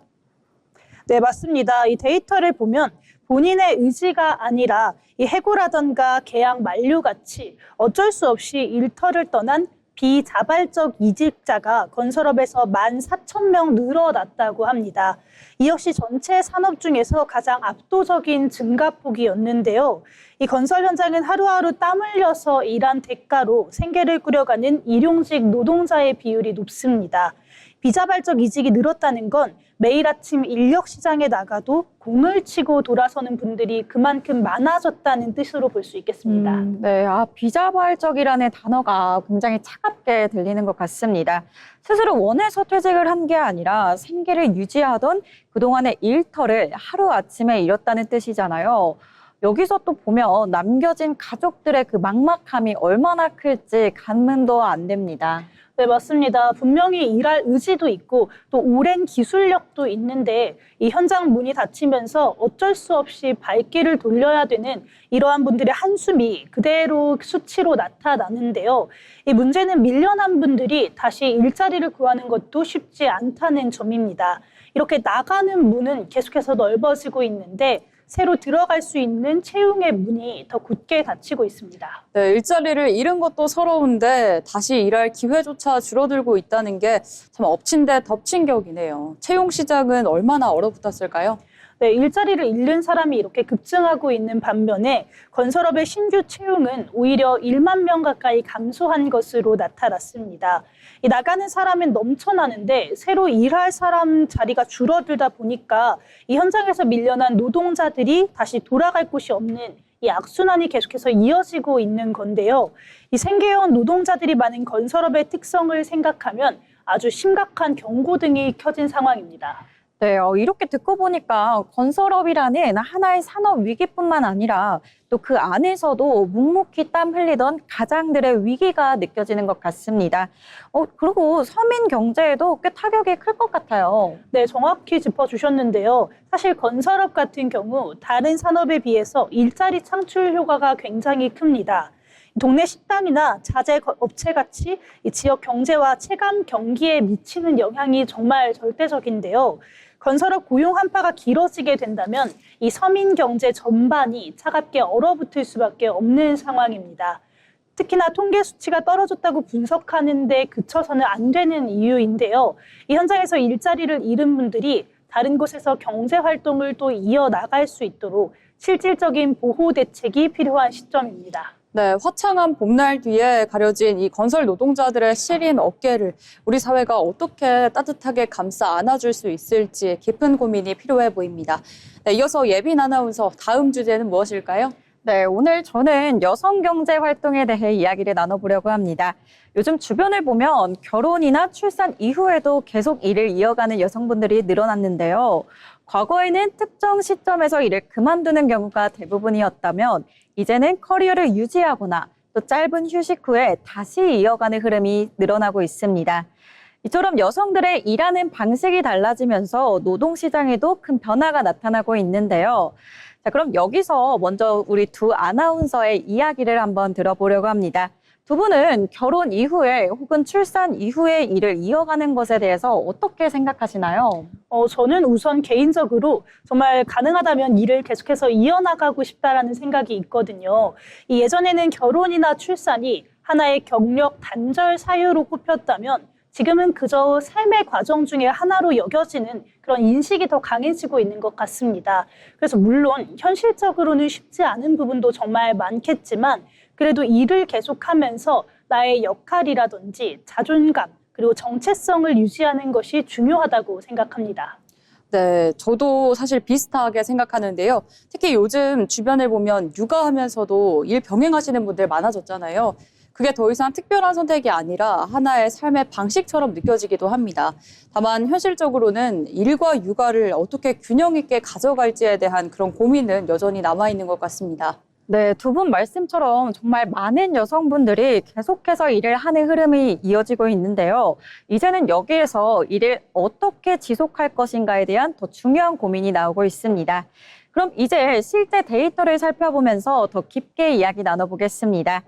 네, 맞습니다. 이 데이터를 보면 본인의 의지가 아니라 이 해고라던가 계약 만료 같이 어쩔 수 없이 일터를 떠난 비자발적 이직자가 건설업에서 14,000명 늘어났다고 합니다. 이 역시 전체 산업 중에서 가장 압도적인 증가폭이었는데요. 이 건설 현장은 하루하루 땀 흘려서 일한 대가로 생계를 꾸려가는 일용직 노동자의 비율이 높습니다. 비자발적 이직이 늘었다는 건 매일 아침 인력 시장에 나가도 공을 치고 돌아서는 분들이 그만큼 많아졌다는 뜻으로 볼 수 있겠습니다. 네, 비자발적이라는 단어가 굉장히 차갑게 들리는 것 같습니다. 스스로 원해서 퇴직을 한 게 아니라 생계를 유지하던 그동안의 일터를 하루아침에 잃었다는 뜻이잖아요. 여기서 또 보면 남겨진 가족들의 그 막막함이 얼마나 클지 간문도 안 됩니다. 네, 맞습니다. 분명히 일할 의지도 있고 또 오랜 기술력도 있는데 이 현장 문이 닫히면서 어쩔 수 없이 발길을 돌려야 되는 이러한 분들의 한숨이 그대로 수치로 나타나는데요. 이 문제는 밀려난 분들이 다시 일자리를 구하는 것도 쉽지 않다는 점입니다. 이렇게 나가는 문은 계속해서 넓어지고 있는데 새로 들어갈 수 있는 채용의 문이 더 굳게 닫히고 있습니다. 네, 일자리를 잃은 것도 서러운데 다시 일할 기회조차 줄어들고 있다는 게 참 엎친 데 덮친 격이네요. 채용 시장은 얼마나 얼어붙었을까요? 네, 일자리를 잃는 사람이 이렇게 급증하고 있는 반면에 건설업의 신규 채용은 오히려 1만 명 가까이 감소한 것으로 나타났습니다. 이 나가는 사람은 넘쳐나는데 새로 일할 사람 자리가 줄어들다 보니까 이 현장에서 밀려난 노동자들이 다시 돌아갈 곳이 없는 이 악순환이 계속해서 이어지고 있는 건데요. 이 생계해온 노동자들이 많은 건설업의 특성을 생각하면 아주 심각한 경고등이 켜진 상황입니다. 네, 이렇게 듣고 보니까 건설업이라는 하나의 산업 위기뿐만 아니라 또 그 안에서도 묵묵히 땀 흘리던 가장들의 위기가 느껴지는 것 같습니다. 그리고 서민 경제에도 꽤 타격이 클 것 같아요. 네, 정확히 짚어주셨는데요. 사실 건설업 같은 경우 다른 산업에 비해서 일자리 창출 효과가 굉장히 큽니다. 동네 식당이나 자재 업체같이 이 지역 경제와 체감 경기에 미치는 영향이 정말 절대적인데요. 건설업 고용 한파가 길어지게 된다면 이 서민 경제 전반이 차갑게 얼어붙을 수밖에 없는 상황입니다. 특히나 통계 수치가 떨어졌다고 분석하는 데 그쳐서는 안 되는 이유인데요. 이 현장에서 일자리를 잃은 분들이 다른 곳에서 경제 활동을 또 이어나갈 수 있도록 실질적인 보호 대책이 필요한 시점입니다. 네, 화창한 봄날 뒤에 가려진 이 건설 노동자들의 시린 어깨를 우리 사회가 어떻게 따뜻하게 감싸 안아줄 수 있을지 깊은 고민이 필요해 보입니다. 네, 이어서 예빈 아나운서, 다음 주제는 무엇일까요? 네, 오늘 저는 여성 경제 활동에 대해 이야기를 나눠보려고 합니다. 요즘 주변을 보면 결혼이나 출산 이후에도 계속 일을 이어가는 여성분들이 늘어났는데요. 과거에는 특정 시점에서 일을 그만두는 경우가 대부분이었다면 이제는 커리어를 유지하거나 또 짧은 휴식 후에 다시 이어가는 흐름이 늘어나고 있습니다. 이처럼 여성들의 일하는 방식이 달라지면서 노동시장에도 큰 변화가 나타나고 있는데요. 자, 그럼 여기서 먼저 우리 두 아나운서의 이야기를 한번 들어보려고 합니다. 두 분은 결혼 이후에 혹은 출산 이후에 일을 이어가는 것에 대해서 어떻게 생각하시나요? 저는 우선 개인적으로 정말 가능하다면 일을 계속해서 이어나가고 싶다라는 생각이 있거든요. 예전에는 결혼이나 출산이 하나의 경력 단절 사유로 꼽혔다면 지금은 그저 삶의 과정 중에 하나로 여겨지는 그런 인식이 더 강해지고 있는 것 같습니다. 그래서 물론 현실적으로는 쉽지 않은 부분도 정말 많겠지만 그래도 일을 계속하면서 나의 역할이라든지 자존감 그리고 정체성을 유지하는 것이 중요하다고 생각합니다. 네, 저도 사실 비슷하게 생각하는데요. 특히 요즘 주변을 보면 육아하면서도 일 병행하시는 분들 많아졌잖아요. 그게 더 이상 특별한 선택이 아니라 하나의 삶의 방식처럼 느껴지기도 합니다. 다만 현실적으로는 일과 육아를 어떻게 균형 있게 가져갈지에 대한 그런 고민은 여전히 남아있는 것 같습니다. 네, 두 분 말씀처럼 정말 많은 여성분들이 계속해서 일을 하는 흐름이 이어지고 있는데요. 이제는 여기에서 일을 어떻게 지속할 것인가에 대한 더 중요한 고민이 나오고 있습니다. 그럼 이제 실제 데이터를 살펴보면서 더 깊게 이야기 나눠보겠습니다.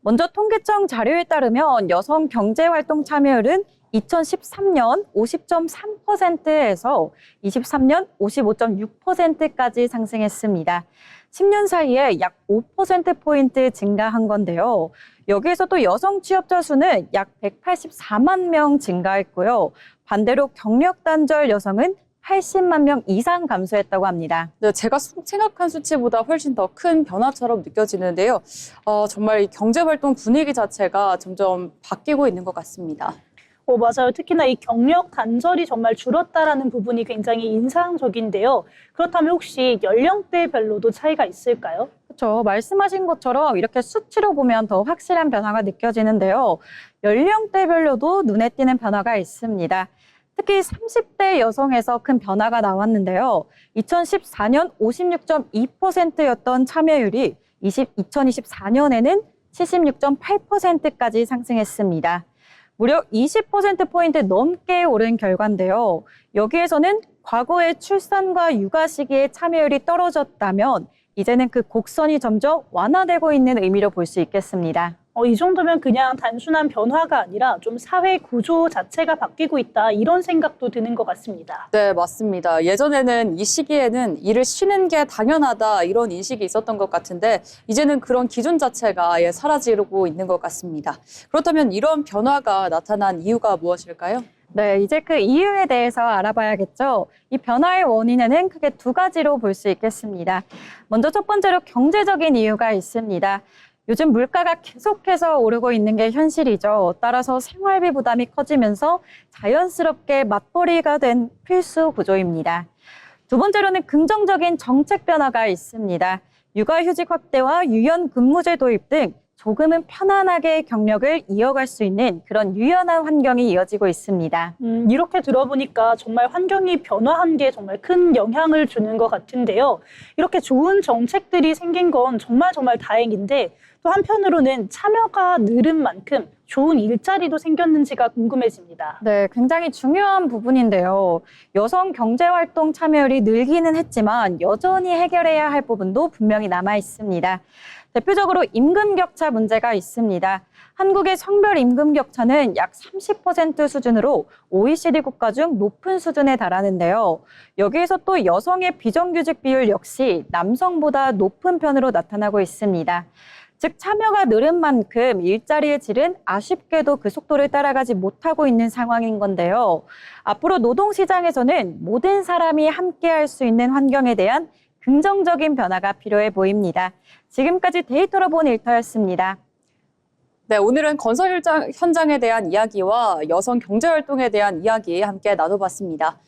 먼저 통계청 자료에 따르면 여성 경제활동 참여율은 2013년 50.3%에서 23년 55.6%까지 상승했습니다. 10년 사이에 약 5%포인트 증가한 건데요. 여기에서 또 여성 취업자 수는 약 184만 명 증가했고요. 반대로 경력 단절 여성은 80만 명 이상 감소했다고 합니다. 네, 제가 생각한 수치보다 훨씬 더 큰 변화처럼 느껴지는데요. 정말 이 경제활동 분위기 자체가 점점 바뀌고 있는 것 같습니다. 맞아요. 특히나 이 경력 단절이 정말 줄었다라는 부분이 굉장히 인상적인데요. 그렇다면 혹시 연령대별로도 차이가 있을까요? 그렇죠. 말씀하신 것처럼 이렇게 수치로 보면 더 확실한 변화가 느껴지는데요. 연령대별로도 눈에 띄는 변화가 있습니다. 특히 30대 여성에서 큰 변화가 나왔는데요. 2014년 56.2%였던 참여율이 2024년에는 76.8%까지 상승했습니다. 무려 20%포인트 넘게 오른 결과인데요. 여기에서는 과거에 출산과 육아 시기에 참여율이 떨어졌다면 이제는 그 곡선이 점점 완화되고 있는 의미로 볼 수 있겠습니다. 이 정도면 그냥 단순한 변화가 아니라 좀 사회 구조 자체가 바뀌고 있다 이런 생각도 드는 것 같습니다. 네, 맞습니다. 예전에는 이 시기에는 일을 쉬는 게 당연하다 이런 인식이 있었던 것 같은데 이제는 그런 기준 자체가 아예 사라지고 있는 것 같습니다. 그렇다면 이런 변화가 나타난 이유가 무엇일까요? 네, 이제 그 이유에 대해서 알아봐야겠죠. 이 변화의 원인에는 크게 두 가지로 볼 수 있겠습니다. 먼저 첫 번째로 경제적인 이유가 있습니다. 요즘 물가가 계속해서 오르고 있는 게 현실이죠. 따라서 생활비 부담이 커지면서 자연스럽게 맞벌이가 된 필수 구조입니다. 두 번째로는 긍정적인 정책 변화가 있습니다. 육아휴직 확대와 유연근무제 도입 등 조금은 편안하게 경력을 이어갈 수 있는 그런 유연한 환경이 이어지고 있습니다. 이렇게 들어보니까 정말 환경이 변화한 게 정말 큰 영향을 주는 것 같은데요. 이렇게 좋은 정책들이 생긴 건 정말 다행인데 또 한편으로는 참여가 늘은 만큼 좋은 일자리도 생겼는지가 궁금해집니다. 네, 굉장히 중요한 부분인데요. 여성 경제활동 참여율이 늘기는 했지만 여전히 해결해야 할 부분도 분명히 남아 있습니다. 대표적으로 임금 격차 문제가 있습니다. 한국의 성별 임금 격차는 약 30% 수준으로 OECD 국가 중 높은 수준에 달하는데요. 여기에서 또 여성의 비정규직 비율 역시 남성보다 높은 편으로 나타나고 있습니다. 즉 참여가 늘은 만큼 일자리의 질은 아쉽게도 그 속도를 따라가지 못하고 있는 상황인 건데요. 앞으로 노동시장에서는 모든 사람이 함께할 수 있는 환경에 대한 긍정적인 변화가 필요해 보입니다. 지금까지 데이터로 본 일터였습니다. 네, 오늘은 건설 현장에 대한 이야기와 여성 경제활동에 대한 이야기 함께 나눠봤습니다.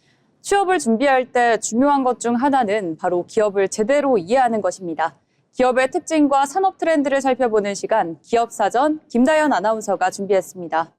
취업을 준비할 때 중요한 것 중 하나는 바로 기업을 제대로 이해하는 것입니다. 기업의 특징과 산업 트렌드를 살펴보는 시간, 기업사전 김다연 아나운서가 준비했습니다.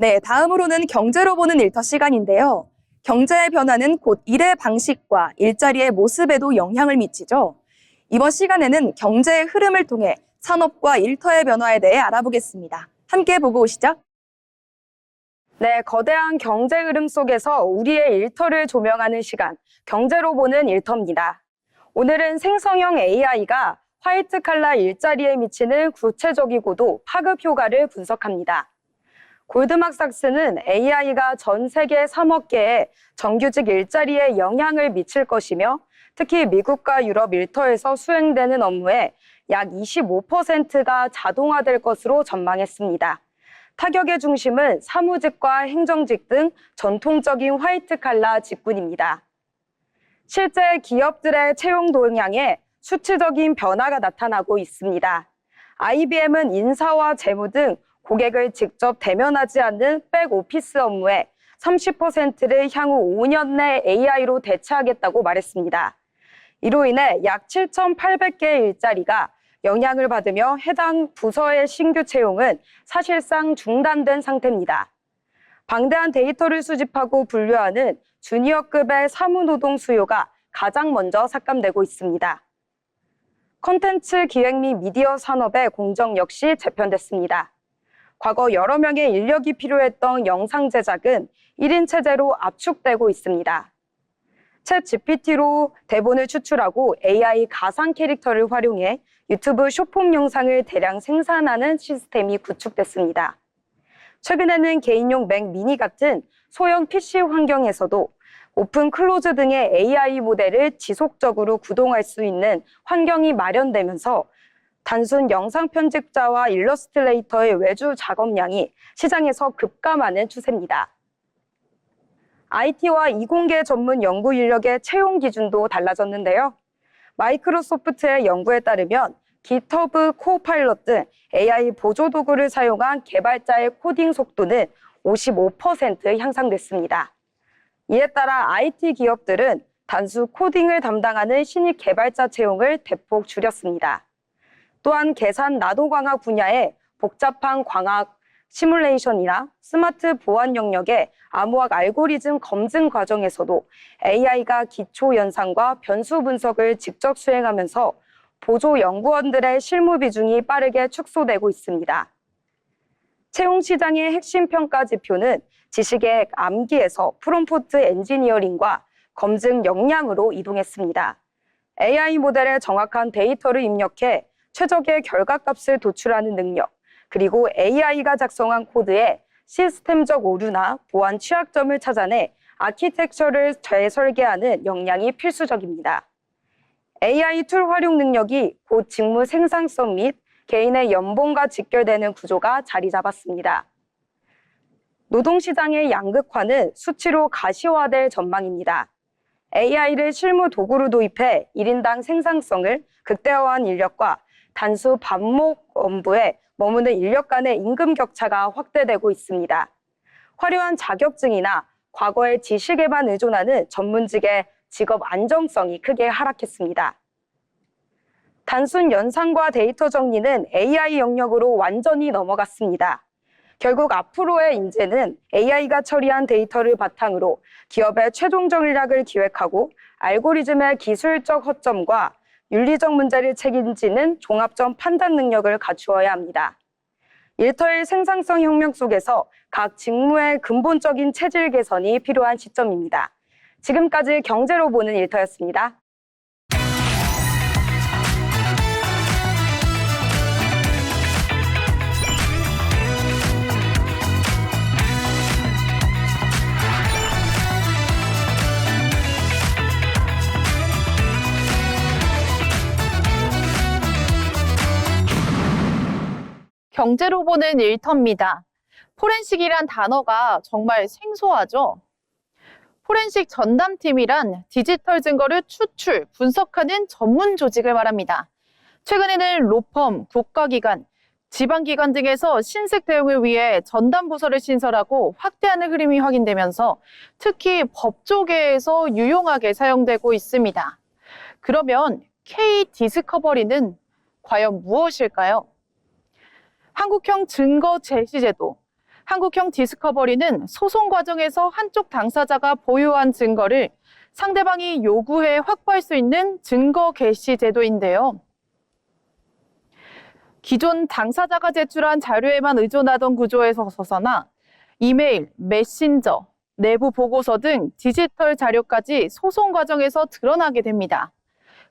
네, 다음으로는 경제로 보는 일터 시간인데요. 경제의 변화는 곧 일의 방식과 일자리의 모습에도 영향을 미치죠. 이번 시간에는 경제의 흐름을 통해 산업과 일터의 변화에 대해 알아보겠습니다. 함께 보고 오시죠. 네, 거대한 경제 흐름 속에서 우리의 일터를 조명하는 시간, 경제로 보는 일터입니다. 오늘은 생성형 AI가 화이트 칼라 일자리에 미치는 구체적이고도 파급 효과를 분석합니다. 골드만삭스는 AI가 전 세계 3억 개의 정규직 일자리에 영향을 미칠 것이며 특히 미국과 유럽 일터에서 수행되는 업무의 약 25%가 자동화될 것으로 전망했습니다. 타격의 중심은 사무직과 행정직 등 전통적인 화이트 칼라 직군입니다. 실제 기업들의 채용 동향에 수치적인 변화가 나타나고 있습니다. IBM은 인사와 재무 등 고객을 직접 대면하지 않는 백오피스 업무의 30%를 향후 5년 내 AI로 대체하겠다고 말했습니다. 이로 인해 약 7,800개의 일자리가 영향을 받으며 해당 부서의 신규 채용은 사실상 중단된 상태입니다. 방대한 데이터를 수집하고 분류하는 주니어급의 사무노동 수요가 가장 먼저 삭감되고 있습니다. 콘텐츠 기획 및 미디어 산업의 공정 역시 재편됐습니다. 과거 여러 명의 인력이 필요했던 영상 제작은 1인 체제로 압축되고 있습니다. 챗 GPT로 대본을 추출하고 AI 가상 캐릭터를 활용해 유튜브 쇼폼 영상을 대량 생산하는 시스템이 구축됐습니다. 최근에는 개인용 맥 미니 같은 소형 PC 환경에서도 오픈 클로즈 등의 AI 모델을 지속적으로 구동할 수 있는 환경이 마련되면서 단순 영상 편집자와 일러스트레이터의 외주 작업량이 시장에서 급감하는 추세입니다. IT와 이공계 전문 연구 인력의 채용 기준도 달라졌는데요. 마이크로소프트의 연구에 따르면 GitHub 코파일럿 등 AI 보조 도구를 사용한 개발자의 코딩 속도는 55% 향상됐습니다. 이에 따라 IT 기업들은 단수 코딩을 담당하는 신입 개발자 채용을 대폭 줄였습니다. 또한 계산 나노광학 분야의 복잡한 광학 시뮬레이션이나 스마트 보안 영역의 암호학 알고리즘 검증 과정에서도 AI가 기초 연산과 변수 분석을 직접 수행하면서 보조 연구원들의 실무 비중이 빠르게 축소되고 있습니다. 채용 시장의 핵심 평가 지표는 지식의 암기에서 프롬프트 엔지니어링과 검증 역량으로 이동했습니다. AI 모델에 정확한 데이터를 입력해 최적의 결과값을 도출하는 능력, 그리고 AI가 작성한 코드에 시스템적 오류나 보안 취약점을 찾아내 아키텍처를 재설계하는 역량이 필수적입니다. AI 툴 활용 능력이 곧 직무 생산성 및 개인의 연봉과 직결되는 구조가 자리 잡았습니다. 노동시장의 양극화는 수치로 가시화될 전망입니다. AI를 실무 도구로 도입해 1인당 생산성을 극대화한 인력과 단수 반목 업무에 머무는 인력 간의 임금 격차가 확대되고 있습니다. 화려한 자격증이나 과거의 지식에만 의존하는 전문직의 직업 안정성이 크게 하락했습니다. 단순 연산과 데이터 정리는 AI 영역으로 완전히 넘어갔습니다. 결국 앞으로의 인재는 AI가 처리한 데이터를 바탕으로 기업의 최종 전략을 기획하고 알고리즘의 기술적 허점과 윤리적 문제를 책임지는 종합적 판단 능력을 갖추어야 합니다. 일터의 생산성 혁명 속에서 각 직무의 근본적인 체질 개선이 필요한 시점입니다. 지금까지 경제로 보는 일터였습니다. 경제로 보는 일터입니다. 포렌식이란 단어가 정말 생소하죠? 포렌식 전담팀이란 디지털 증거를 추출, 분석하는 전문 조직을 말합니다. 최근에는 로펌, 국가기관, 지방기관 등에서 신습 대응을 위해 전담 부서를 신설하고 확대하는 흐름이 확인되면서 특히 법조계에서 유용하게 사용되고 있습니다. 그러면 K-디스커버리는 과연 무엇일까요? 한국형 증거 제시제도, 한국형 디스커버리는 소송 과정에서 한쪽 당사자가 보유한 증거를 상대방이 요구해 확보할 수 있는 증거 개시 제도인데요. 기존 당사자가 제출한 자료에만 의존하던 구조에서 서서나 이메일, 메신저, 내부 보고서 등 디지털 자료까지 소송 과정에서 드러나게 됩니다.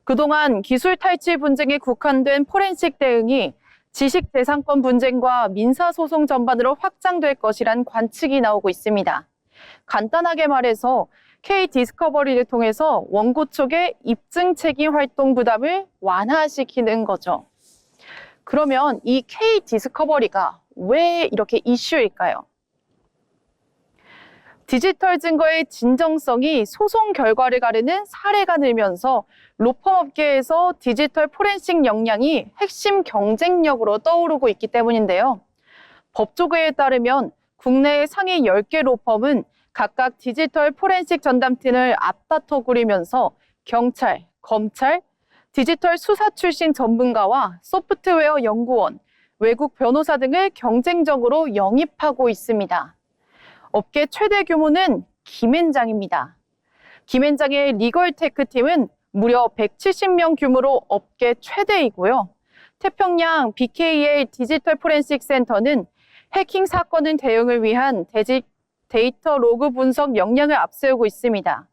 그동안 기술 탈취 분쟁에 국한된 포렌식 대응이 지식재산권 분쟁과 민사소송 전반으로 확장될 것이란 관측이 나오고 있습니다. 간단하게 말해서 K-디스커버리를 통해서 원고 쪽의 입증 책임 활동 부담을 완화시키는 거죠. 그러면 이 K-디스커버리가 왜 이렇게 이슈일까요? 디지털 증거의 진정성이 소송 결과를 가르는 사례가 늘면서 로펌 업계에서 디지털 포렌식 역량이 핵심 경쟁력으로 떠오르고 있기 때문인데요. 법조계에 따르면 국내의 상위 10개 로펌은 각각 디지털 포렌식 전담팀을 앞다퉈 꾸리면서 경찰, 검찰, 디지털 수사 출신 전문가와 소프트웨어 연구원, 외국 변호사 등을 경쟁적으로 영입하고 있습니다. 업계 최대 규모는 김앤장입니다. 김앤장의 리걸테크 팀은 무려 170명 규모로 업계 최대이고요. 태평양 BKL 디지털 포렌식 센터는 해킹 사건은 대응을 위한 데이터 로그 분석 역량을 앞세우고 있습니다.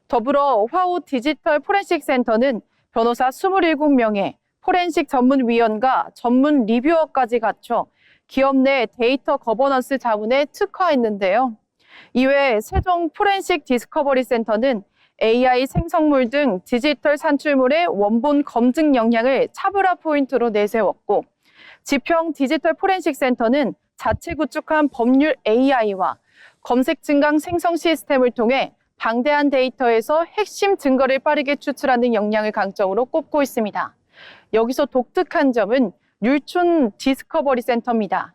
더불어 화우 디지털 포렌식 센터는 변호사 27명에 포렌식 전문위원과 전문 리뷰어까지 갖춰 기업 내 데이터 거버넌스 자문에 특화했는데요. 이외 세종 포렌식 디스커버리 센터는 AI 생성물 등 디지털 산출물의 원본 검증 역량을 차별화 포인트로 내세웠고, 지평 디지털 포렌식 센터는 자체 구축한 법률 AI와 검색 증강 생성 시스템을 통해 방대한 데이터에서 핵심 증거를 빠르게 추출하는 역량을 강점으로 꼽고 있습니다. 여기서 독특한 점은 율촌 디스커버리 센터입니다.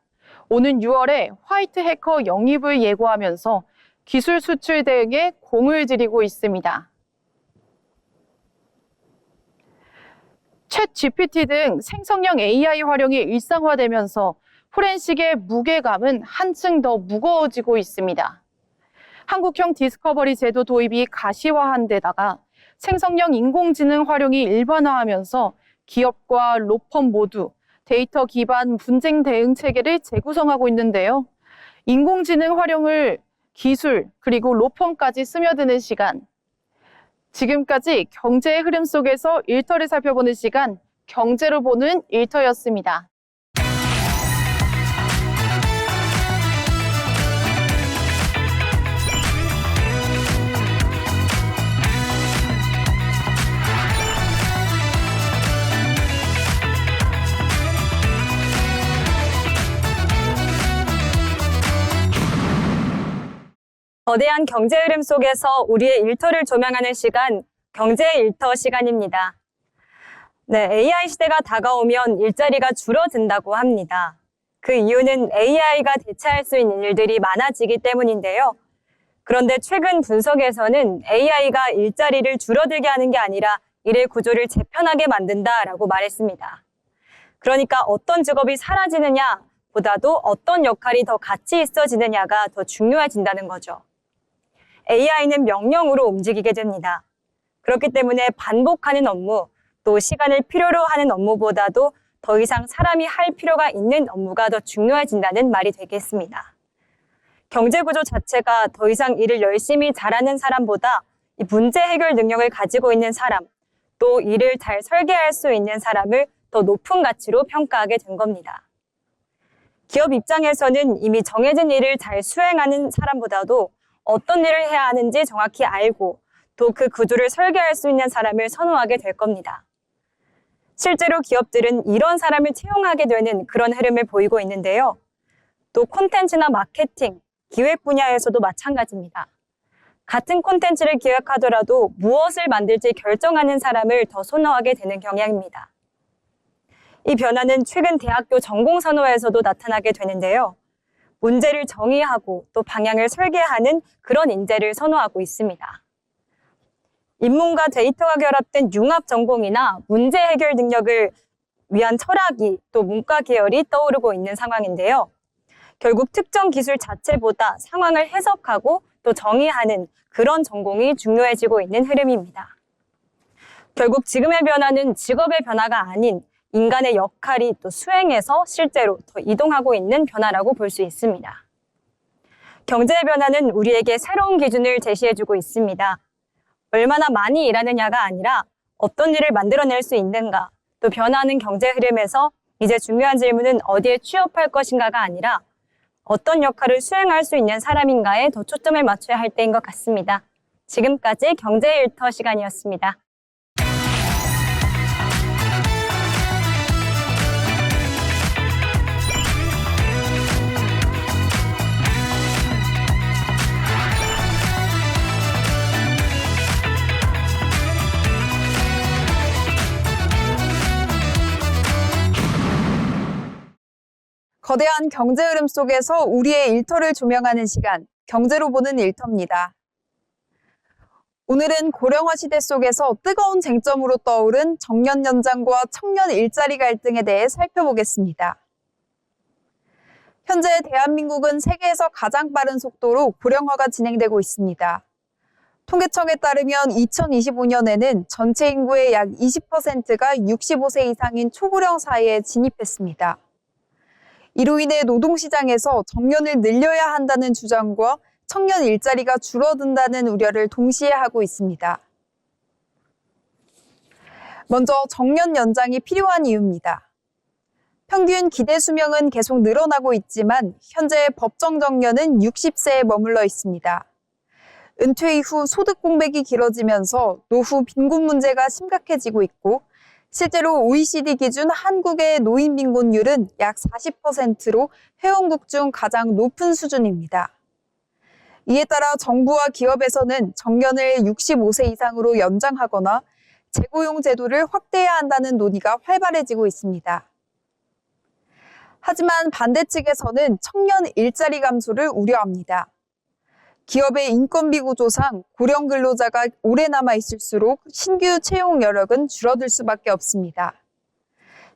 오는 6월에 화이트 해커 영입을 예고하면서 기술 수출 대응에 공을 들이고 있습니다. 챗 GPT 등 생성형 AI 활용이 일상화되면서 포렌식의 무게감은 한층 더 무거워지고 있습니다. 한국형 디스커버리 제도 도입이 가시화한 데다가 생성형 인공지능 활용이 일반화하면서 기업과 로펌 모두 데이터 기반 분쟁 대응 체계를 재구성하고 있는데요. 인공지능 활용을 기술 그리고 로펌까지 스며드는 시간. 지금까지 경제의 흐름 속에서 일터를 살펴보는 시간, 경제로 보는 일터였습니다. 거대한 경제 흐름 속에서 우리의 일터를 조명하는 시간, 경제의 일터 시간입니다. 네, AI 시대가 다가오면 일자리가 줄어든다고 합니다. 그 이유는 AI가 대체할 수 있는 일들이 많아지기 때문인데요. 그런데 최근 분석에서는 AI가 일자리를 줄어들게 하는 게 아니라 일의 구조를 재편하게 만든다라고 말했습니다. 그러니까 어떤 직업이 사라지느냐 보다도 어떤 역할이 더 가치 있어지느냐가 더 중요해진다는 거죠. AI는 명령으로 움직이게 됩니다. 그렇기 때문에 반복하는 업무, 또 시간을 필요로 하는 업무보다도 더 이상 사람이 할 필요가 있는 업무가 더 중요해진다는 말이 되겠습니다. 경제 구조 자체가 더 이상 일을 열심히 잘하는 사람보다 이 문제 해결 능력을 가지고 있는 사람, 또 일을 잘 설계할 수 있는 사람을 더 높은 가치로 평가하게 된 겁니다. 기업 입장에서는 이미 정해진 일을 잘 수행하는 사람보다도 어떤 일을 해야 하는지 정확히 알고 또 그 구조를 설계할 수 있는 사람을 선호하게 될 겁니다. 실제로 기업들은 이런 사람을 채용하게 되는 그런 흐름을 보이고 있는데요. 또 콘텐츠나 마케팅, 기획 분야에서도 마찬가지입니다. 같은 콘텐츠를 기획하더라도 무엇을 만들지 결정하는 사람을 더 선호하게 되는 경향입니다. 이 변화는 최근 대학교 전공선호에서도 나타나게 되는데요. 문제를 정의하고 또 방향을 설계하는 그런 인재를 선호하고 있습니다. 인문과 데이터가 결합된 융합 전공이나 문제 해결 능력을 위한 철학이 또 문과 계열이 떠오르고 있는 상황인데요. 결국 특정 기술 자체보다 상황을 해석하고 또 정의하는 그런 전공이 중요해지고 있는 흐름입니다. 결국 지금의 변화는 직업의 변화가 아닌 인간의 역할이 또 수행해서 실제로 더 이동하고 있는 변화라고 볼 수 있습니다. 경제의 변화는 우리에게 새로운 기준을 제시해주고 있습니다. 얼마나 많이 일하느냐가 아니라 어떤 일을 만들어낼 수 있는가, 또 변화하는 경제 흐름에서 이제 중요한 질문은 어디에 취업할 것인가가 아니라 어떤 역할을 수행할 수 있는 사람인가에 더 초점을 맞춰야 할 때인 것 같습니다. 지금까지 경제 일터 시간이었습니다. 거대한 경제 흐름 속에서 우리의 일터를 조명하는 시간, 경제로 보는 일터입니다. 오늘은 고령화 시대 속에서 뜨거운 쟁점으로 떠오른 정년 연장과 청년 일자리 갈등에 대해 살펴보겠습니다. 현재 대한민국은 세계에서 가장 빠른 속도로 고령화가 진행되고 있습니다. 통계청에 따르면 2025년에는 전체 인구의 약 20%가 65세 이상인 초고령 사회에 진입했습니다. 이로 인해 노동시장에서 정년을 늘려야 한다는 주장과 청년 일자리가 줄어든다는 우려를 동시에 하고 있습니다. 먼저 정년 연장이 필요한 이유입니다. 평균 기대 수명은 계속 늘어나고 있지만 현재 법정 정년은 60세에 머물러 있습니다. 은퇴 이후 소득 공백이 길어지면서 노후 빈곤 문제가 심각해지고 있고 실제로 OECD 기준 한국의 노인 빈곤율은 약 40%로 회원국 중 가장 높은 수준입니다. 이에 따라 정부와 기업에서는 정년을 65세 이상으로 연장하거나 재고용 제도를 확대해야 한다는 논의가 활발해지고 있습니다. 하지만 반대 측에서는 청년 일자리 감소를 우려합니다. 기업의 인건비 구조상 고령 근로자가 오래 남아있을수록 신규 채용 여력은 줄어들 수밖에 없습니다.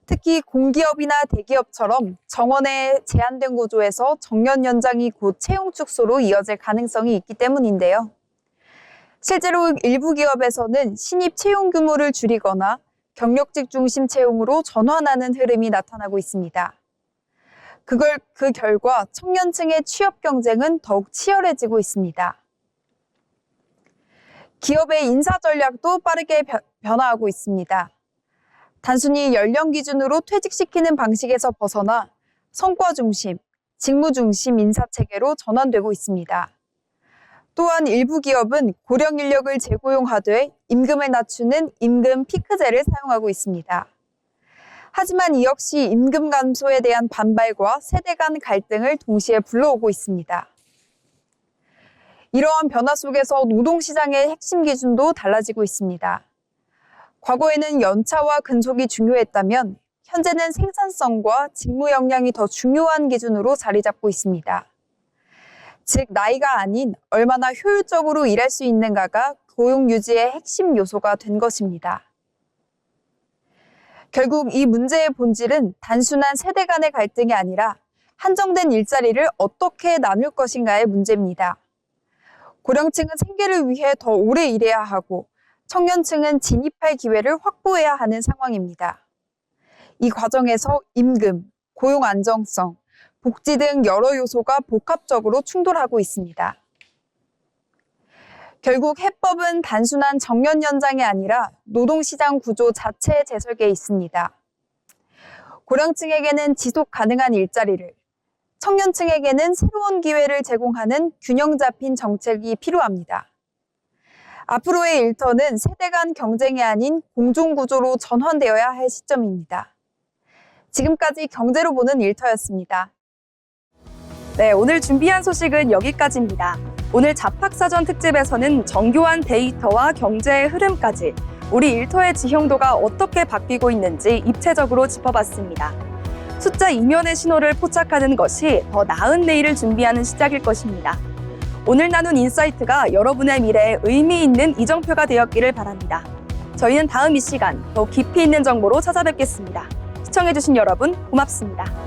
특히 공기업이나 대기업처럼 정원의 제한된 구조에서 정년 연장이 곧 채용 축소로 이어질 가능성이 있기 때문인데요. 실제로 일부 기업에서는 신입 채용 규모를 줄이거나 경력직 중심 채용으로 전환하는 흐름이 나타나고 있습니다. 그 결과 청년층의 취업 경쟁은 더욱 치열해지고 있습니다. 기업의 인사 전략도 빠르게 변화하고 있습니다. 단순히 연령 기준으로 퇴직시키는 방식에서 벗어나 성과 중심, 직무 중심 인사 체계로 전환되고 있습니다. 또한 일부 기업은 고령 인력을 재고용하되 임금을 낮추는 임금 피크제를 사용하고 있습니다. 하지만 이 역시 임금 감소에 대한 반발과 세대 간 갈등을 동시에 불러오고 있습니다. 이러한 변화 속에서 노동시장의 핵심 기준도 달라지고 있습니다. 과거에는 연차와 근속이 중요했다면 현재는 생산성과 직무 역량이 더 중요한 기준으로 자리 잡고 있습니다. 즉 나이가 아닌 얼마나 효율적으로 일할 수 있는가가 고용 유지의 핵심 요소가 된 것입니다. 결국 이 문제의 본질은 단순한 세대 간의 갈등이 아니라 한정된 일자리를 어떻게 나눌 것인가의 문제입니다. 고령층은 생계를 위해 더 오래 일해야 하고 청년층은 진입할 기회를 확보해야 하는 상황입니다. 이 과정에서 임금, 고용 안정성, 복지 등 여러 요소가 복합적으로 충돌하고 있습니다. 결국 해법은 단순한 정년 연장이 아니라 노동시장 구조 자체의 재설계에 있습니다. 고령층에게는 지속 가능한 일자리를, 청년층에게는 새로운 기회를 제공하는 균형 잡힌 정책이 필요합니다. 앞으로의 일터는 세대 간 경쟁이 아닌 공존구조로 전환되어야 할 시점입니다. 지금까지 경제로 보는 일터였습니다. 네, 오늘 준비한 소식은 여기까지입니다. 오늘 잡학사전 특집에서는 정교한 데이터와 경제의 흐름까지 우리 일터의 지형도가 어떻게 바뀌고 있는지 입체적으로 짚어봤습니다. 숫자 이면의 신호를 포착하는 것이 더 나은 내일을 준비하는 시작일 것입니다. 오늘 나눈 인사이트가 여러분의 미래에 의미 있는 이정표가 되었기를 바랍니다. 저희는 다음 이 시간 더 깊이 있는 정보로 찾아뵙겠습니다. 시청해주신 여러분 고맙습니다.